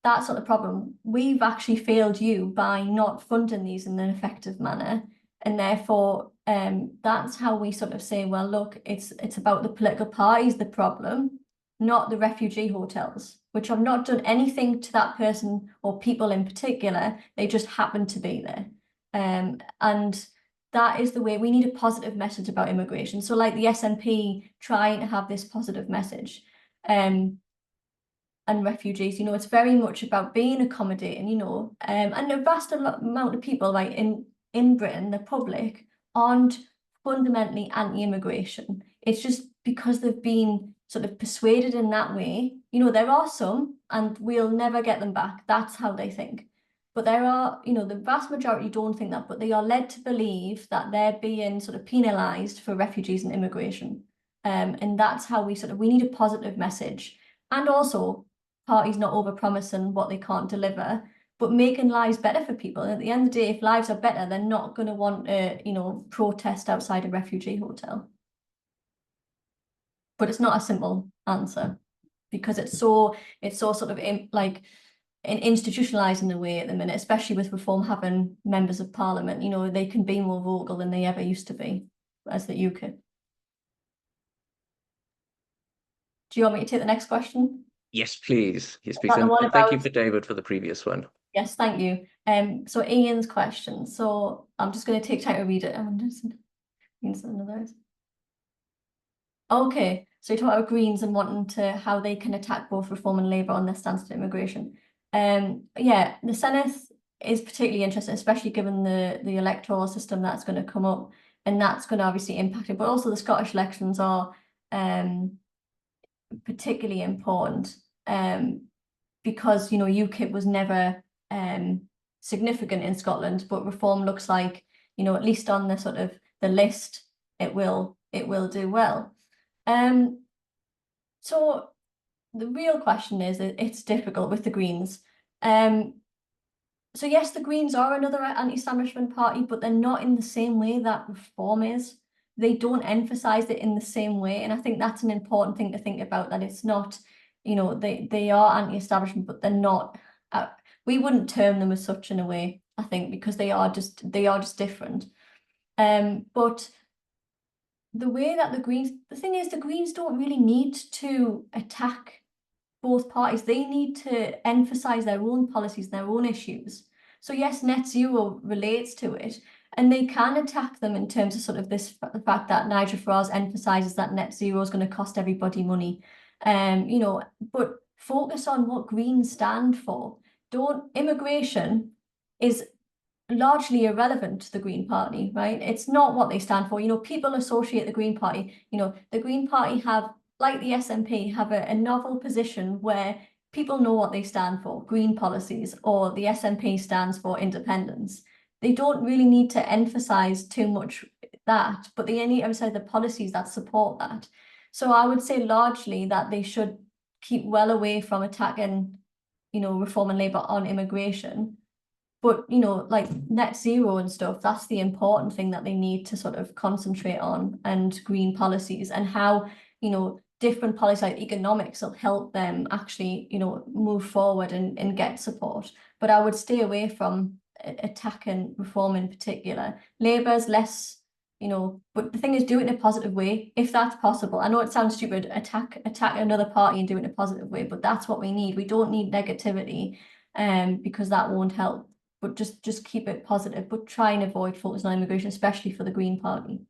that's not the problem. We've actually failed you by not funding these in an effective manner. And therefore, that's how we sort of say, well, look, it's about the political parties, the problem, not the refugee hotels, which have not done anything to that person or people in particular. They just happen to be there. And that is the way we need a positive message about immigration. So like the SNP trying to have this positive message and refugees, it's very much about being accommodating, and a vast amount of people like in Britain, the public aren't fundamentally anti-immigration. It's just because they've been sort of persuaded in that way. There are some and we'll never get them back. That's how they think. But there are, the vast majority don't think that, but they are led to believe that they're being sort of penalised for refugees and immigration. And that's how we need a positive message. And also parties not over-promising what they can't deliver, but making lives better for people. And at the end of the day, if lives are better, they're not going to want to, protest outside a refugee hotel. But it's not a simple answer because it's so sort of institutionalized in the way at the minute, especially with Reform having members of parliament, they can be more vocal than they ever used to be as the UKIP. Do you want me to take the next question? Yes, please. Yes, please. And thank you for David for the previous one. Yes, thank you. So Ian's question. So I'm just going to take time to read it. Okay, so you talk about Greens and wanting to how they can attack both Reform and Labour on their stance to immigration. Yeah, the Senate is particularly interesting, especially given the electoral system that's going to come up, and that's going to obviously impact it. But also the Scottish elections are particularly important because UKIP was never significant in Scotland, but Reform looks like at least on the sort of the list it will do well. So the real question is, it's difficult with the Greens. So yes, the Greens are another anti-establishment party, but they're not in the same way that Reform is. They don't emphasize it in the same way. And I think that's an important thing to think about, that it's not, they are anti-establishment, but they're not, we wouldn't term them as such in a way, I think, because they are just different. But the way that the thing is, the Greens don't really need to attack both parties. They need to emphasize their own policies, their own issues. So yes, net zero relates to it, and they can attack them in terms of sort of the fact that Nigel Farage emphasizes that net zero is going to cost everybody money. But focus on what Greens stand for. Immigration is largely irrelevant to the Green Party, right? It's not what they stand for. People associate the Green Party, the Green Party have, like the SNP, have a novel position where people know what they stand for, green policies, or the SNP stands for independence. They don't really need to emphasize too much that, but they need to emphasize the policies that support that. So I would say largely that they should keep well away from attacking, Reform and Labour on immigration. But, like net zero and stuff, that's the important thing that they need to sort of concentrate on, and green policies, and how, different policies like economics will help them actually, move forward and get support. But I would stay away from Attack and Reform in particular. Labour's less, but the thing is, do it in a positive way, if that's possible. I know it sounds stupid, attack another party and do it in a positive way, but that's what we need. We don't need negativity, because that won't help. But just keep it positive, but try and avoid focusing on immigration, especially for the Green Party.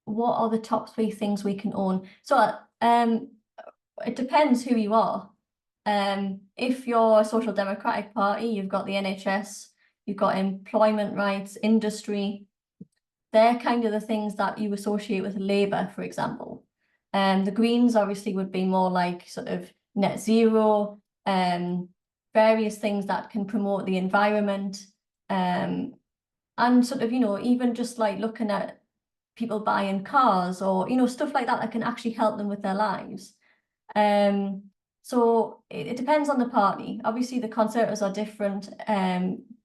What are the top 3 things we can own? So it depends who you are. If you're a Social Democratic Party, you've got the NHS, you've got employment rights, industry. They're kind of the things that you associate with Labour, for example. The Greens obviously would be more like sort of net zero, various things that can promote the environment, and sort of, even just like looking at people buying cars or, stuff like that can actually help them with their lives. So it depends on the party. Obviously, the Conservatives are different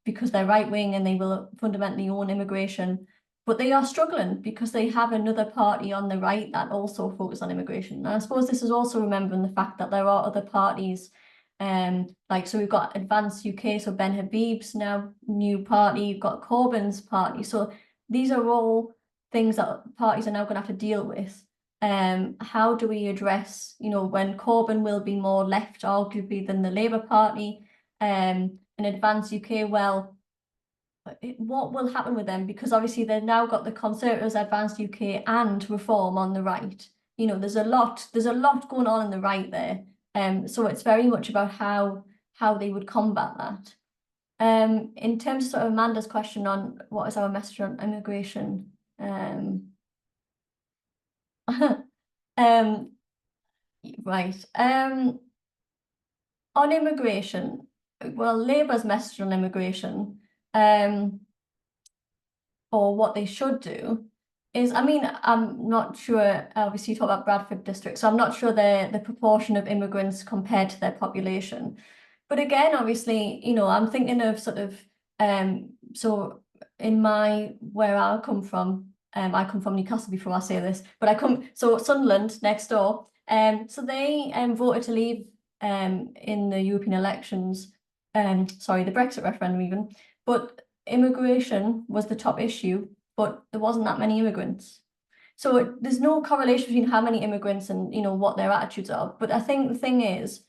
because they're right-wing and they will fundamentally own immigration, but they are struggling because they have another party on the right that also focus on immigration. And I suppose this is also remembering the fact that there are other parties, so we've got Advance UK, so Ben Habib's now new party, you've got Corbyn's party. So these are all things that parties are now going to have to deal with. How do we address, when Corbyn will be more left, arguably, than the Labour Party, and Advance UK, well, what will happen with them? Because obviously they've now got the Conservatives, Advance UK and Reform on the right. There's a lot going on in the right there. So it's very much about how they would combat that. In terms of sort of Amanda's question on what is our message on immigration, right. On immigration, well, Labour's message on immigration, or what they should do is, I'm not sure, obviously you talk about Bradford district, so I'm not sure the proportion of immigrants compared to their population. But again, obviously, I'm thinking of sort of, so where I come from Newcastle before I say this, but so Sunderland next door, so they voted to leave in the European elections, sorry, the Brexit referendum even, but immigration was the top issue, but there wasn't that many immigrants. So there's no correlation between how many immigrants and, what their attitudes are. But I think the thing is,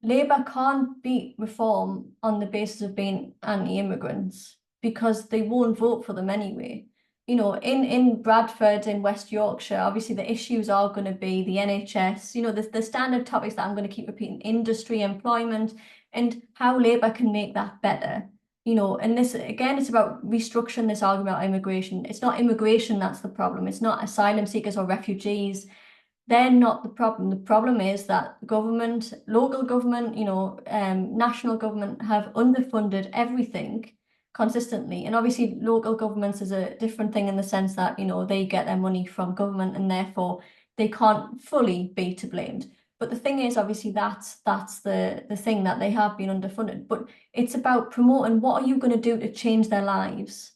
Labour can't beat Reform on the basis of being anti-immigrants because they won't vote for them anyway. In Bradford, in West Yorkshire, obviously the issues are going to be the NHS, the standard topics that I'm going to keep repeating, industry, employment, and how Labour can make that better. And this, again, it's about restructuring this argument about immigration. It's not immigration that's the problem. It's not asylum seekers or refugees. They're not the problem. The problem is that government, local government, national government have underfunded everything consistently. And obviously local governments is a different thing in the sense that, they get their money from government and therefore they can't fully be to blamed. But the thing is, obviously, that's the thing, that they have been underfunded. But it's about promoting what are you going to do to change their lives?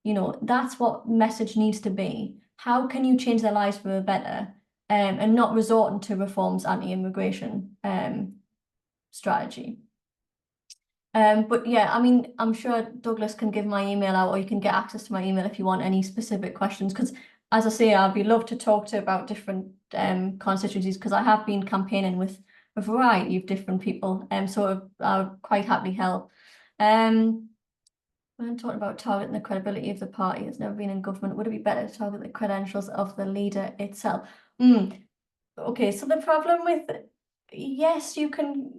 That's what message needs to be. How can you change their lives for the better? And not resorting to Reform's anti-immigration strategy. But yeah, I'm sure Douglas can give my email out, or you can get access to my email if you want any specific questions. Because as I say, I'd be love to talk to about different constituencies, because I have been campaigning with a variety of different people, so I'll quite happily help. When talking about targeting the credibility of the party that's never been in government, would it be better to target the credentials of the leader itself? Okay, so the problem with, yes, you can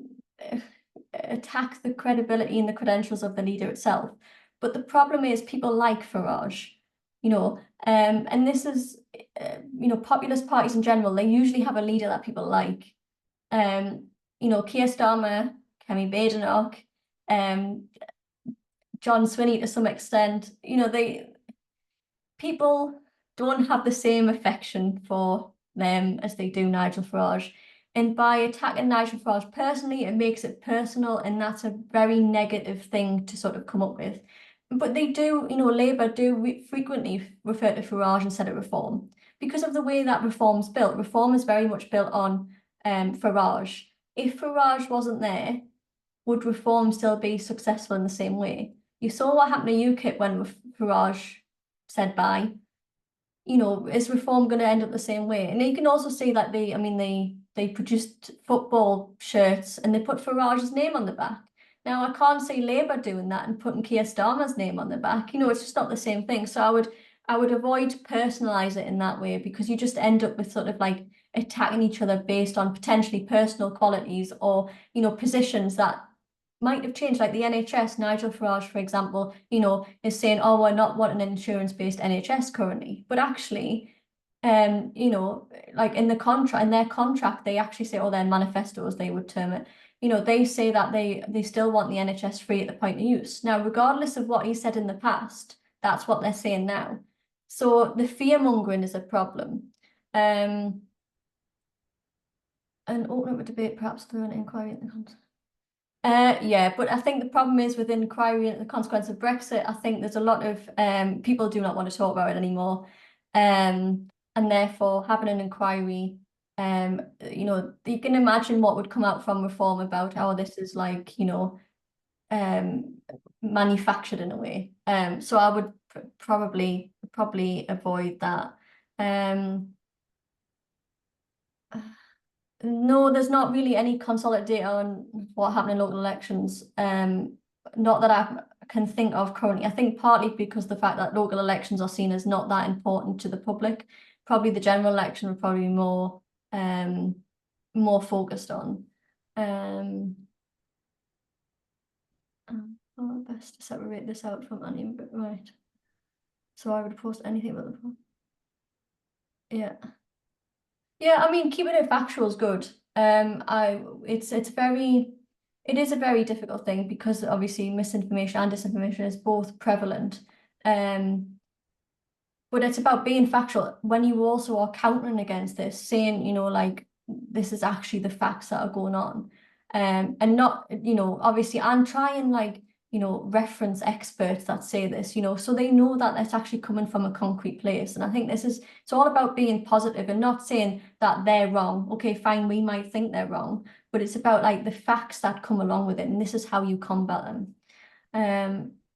attack the credibility and the credentials of the leader itself, but the problem is people like Farage, and this is, populist parties in general, they usually have a leader that people like. Keir Starmer, Kemi Badenoch, John Swinney to some extent, people don't have the same affection for them as they do Nigel Farage. And by attacking Nigel Farage personally, it makes it personal, and that's a very negative thing to sort of come up with. But they do, Labour do frequently refer to Farage instead of Reform. because of the way that Reform's built. Reform is very much built on Farage. If Farage wasn't there, would Reform still be successful in the same way? You saw what happened to UKIP when Farage said bye. You know, is Reform going to end up the same way? And you can also see that they produced football shirts and they put Farage's name on the back. Now, I can't see Labour doing that and putting Keir Starmer's name on the back. You know, it's just not the same thing. So I would avoid personalise it in that way, because you just end up with sort of like attacking each other based on potentially personal qualities or, you know, positions that might have changed. Like the NHS, Nigel Farage, for example, you know, is saying, oh, we're not wanting an insurance-based NHS currently. But actually, you know, like in their contract, they actually say, or their manifestos, they would term it, you know, they say that they still want the NHS free at the point of use. Now, regardless of what he said in the past, that's what they're saying now. So the fear mongering is a problem. And open up a debate, perhaps through an inquiry at the consequence. Yeah, but I think the problem is with inquiry into the consequence of Brexit, I think there's a lot of people do not want to talk about it anymore. And therefore having an inquiry, you know, you can imagine what would come out from Reform about how this is like, you know, manufactured in a way. So I would probably avoid that. No, there's not really any consolidated data on what happened in local elections. Not that I can think of currently. I think partly because the fact that local elections are seen as not that important to the public. Probably the general election would probably be more focused on. Best to separate this out from any bit, right? So I would post anything about the yeah. Yeah, I mean, keeping it factual is good. It is a very difficult thing, because obviously misinformation and disinformation is both prevalent. But it's about being factual when you also are countering against this, saying, you know, like, this is actually the facts that are going on. And not, you know, obviously, and try and like, you know, reference experts that say this, you know, so they know that it's actually coming from a concrete place. And I think it's all about being positive and not saying that they're wrong. Okay, fine, we might think they're wrong, but it's about like the facts that come along with it, and this is how you combat them.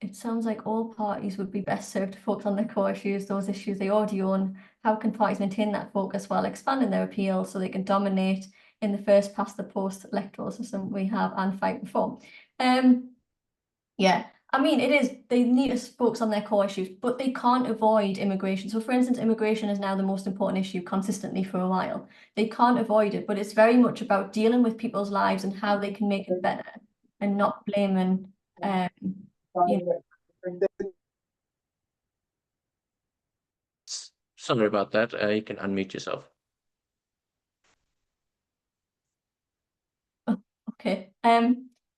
It sounds like all parties would be best served to focus on their core issues, those issues they already own. How can parties maintain that focus while expanding their appeal so they can dominate in the first past the post electoral system we have and fight reform? Yeah, I mean, they need to focus on their core issues, but they can't avoid immigration. So for instance, immigration is now the most important issue consistently for a while. They can't avoid it, but it's very much about dealing with people's lives and how they can make it better, and not blaming, you know. Sorry about that. You can unmute yourself. Okay.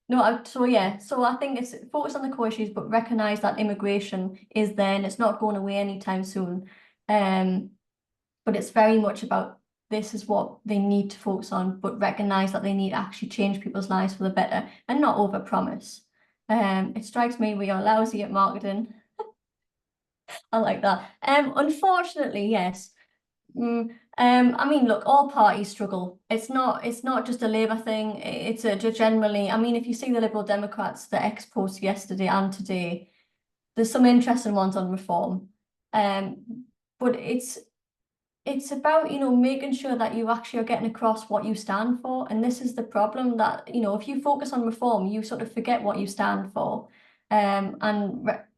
No, so I think it's focus on the core issues, but recognize that immigration is there and it's not going away anytime soon. But it's very much about this is what they need to focus on, but recognize that they need to actually change people's lives for the better and not overpromise. It strikes me we are lousy at marketing. I like that. Unfortunately, yes. I mean, look, all parties struggle. It's not just a Labour thing. It's generally, I mean, if you see the Liberal Democrats, the ex-post yesterday and today, there's some interesting ones on reform. But it's about, you know, making sure that you actually are getting across what you stand for. And this is the problem, that, you know, if you focus on reform, you sort of forget what you stand for. And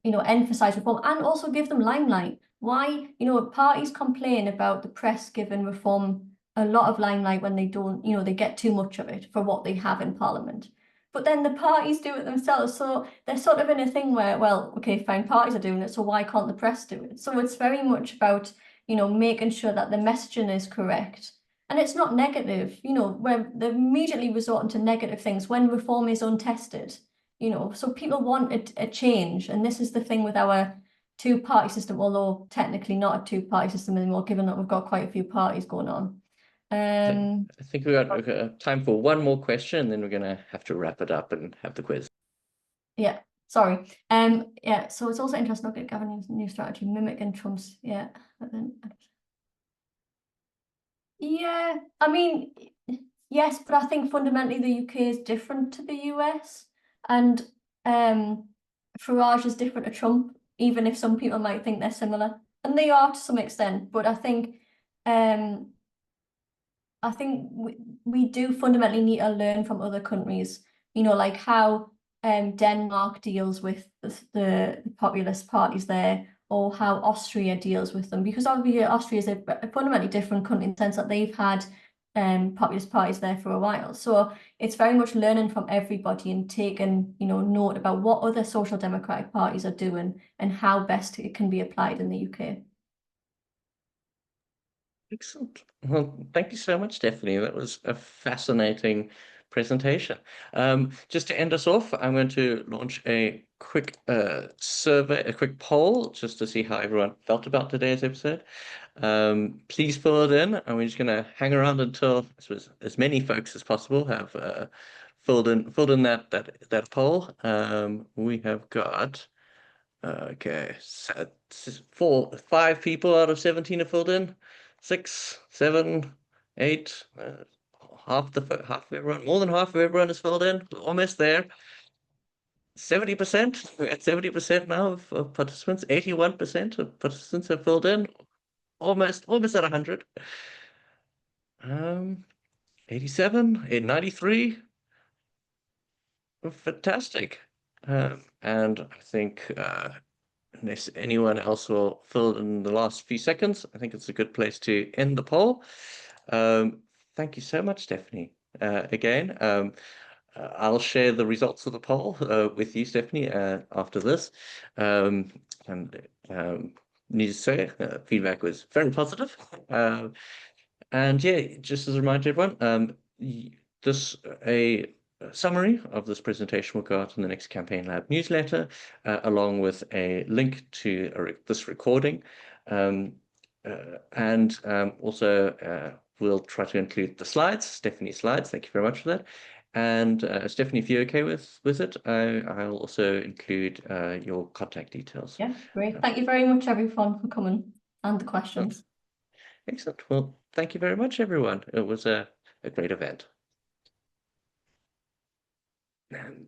you know, emphasize reform and also give them limelight. Why, you know, parties complain about the press giving reform a lot of limelight when they don't, you know, they get too much of it for what they have in Parliament. But then the parties do it themselves. So they're sort of in a thing where, well, okay, fine, parties are doing it, so why can't the press do it? So it's very much about, you know, making sure that the messaging is correct. And it's not negative, you know, where they're immediately resorting to negative things when reform is untested, you know. So people want a change. And this is the thing with our two-party system, although technically not a two-party system anymore, given that we've got quite a few parties going on. I think we got time for one more question, and then we're going to have to wrap it up and have the quiz. Yeah, sorry. Yeah, so it's also interesting, okay, governing new strategy, mimicking Trump's, yeah. But then, Yeah, I mean, yes, but I think fundamentally the UK is different to the US, and Farage is different to Trump, even if some people might think they're similar, and they are to some extent. But I think we do fundamentally need to learn from other countries, like how Denmark deals with the populist parties there, or how Austria deals with them, because obviously Austria is a fundamentally different country in the sense that they've had populist parties there for a while. So it's very much learning from everybody and taking, note about what other social democratic parties are doing and how best it can be applied in the UK. Excellent. Well, thank you so much, Stephanie. That was a fascinating presentation. Just to end us off, I'm going to launch a quick survey, a quick poll, just to see how everyone felt about today's episode. Please fill it in, and we're just going to hang around until, I suppose, as many folks as possible have filled in that poll. We have got. Okay, so 5 people out of 17 have filled in. 6, 7, 8. Half of everyone, more than half of everyone has filled in. We're almost there. 70%. We're at 70% now of participants. 81% of participants have filled in. Almost at 100. 87, 93. Fantastic. And I think unless anyone else will fill in the last few seconds, I think it's a good place to end the poll. Thank you so much, Stephanie. Again, I'll share the results of the poll with you, Stephanie, after this. Need to say, feedback was very positive. And yeah, just as a reminder, everyone, a summary of this presentation will go out in the next Campaign Lab newsletter, along with a link to this recording. Also, we'll try to include the slides, Stephanie's slides. Thank you very much for that. And Stephanie, if you're okay with it, I'll also include your contact details. Yeah, great. Thank you very much, everyone, for coming and the questions. Excellent. Well, thank you very much, everyone. It was a great event. And